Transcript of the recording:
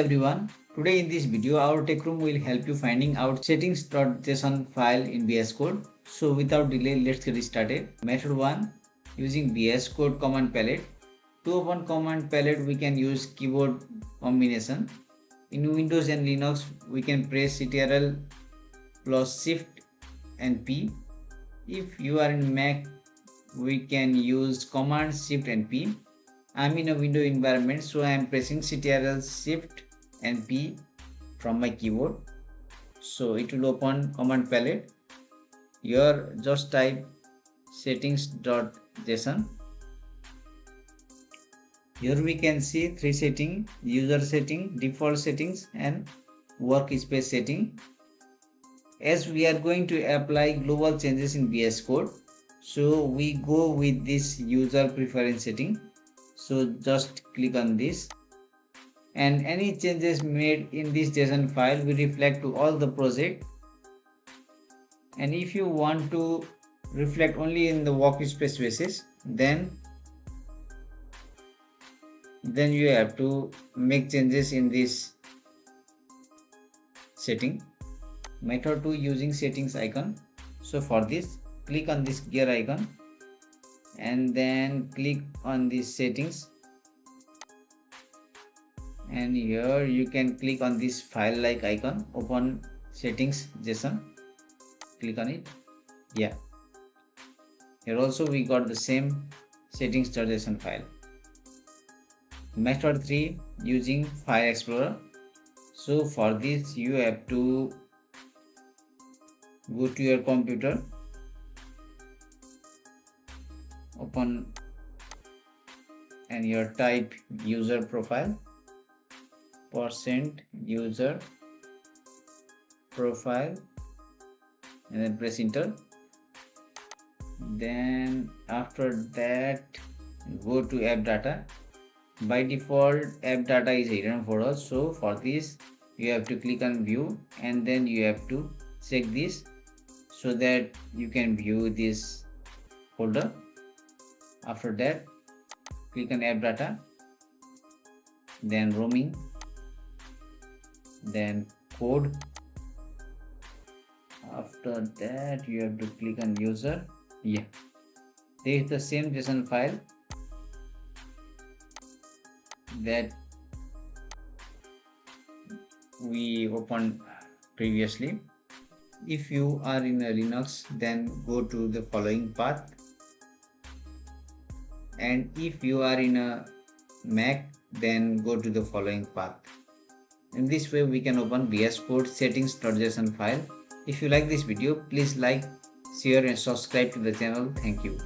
everyone. Today in this video, Ourtechroom will help you finding out settings.json file in VS Code. So without delay, let's get started. Method 1, using VS Code command palette. To open command palette, we can use keyboard combination. In Windows and Linux, we can press Ctrl plus Shift and P. If you are in Mac, we can use Command Shift and P. I'm in a window environment, so I am pressing Ctrl Shift and P from my keyboard. So it will open command palette. Here just type settings.json. Here we can see three settings: user setting, default settings and workspace setting. As we are going to apply global changes in VS Code, so we go with this user preference setting. So just click on this, and any changes made in this JSON file will reflect to all the project. And if you want to reflect only in the workspace basis, then you have to make changes in this setting. Method 2, using settings icon. So for this, click on this gear icon and then click on these settings, and here you can click on this file like icon, open settings.json, click on it. Yeah, here also we got the same settings.json file. Method 3, using file explorer. So for this you have to go to your computer, open, and your type user profile, %user profile, and then press enter. Then after that go to app data. By default app data is hidden for us, so for this you have to click on view, and then you have to check this so that you can view this folder. After that, click on app data, then roaming, then code. After that, you have to click on user. Yeah, there is the same JSON file that we opened previously. If you are in a Linux, then go to the following path. And if you are in a Mac, then go to the following path. In this way we can open VS Code settings.json file. If you like this video, please like, share and subscribe to the channel. Thank you.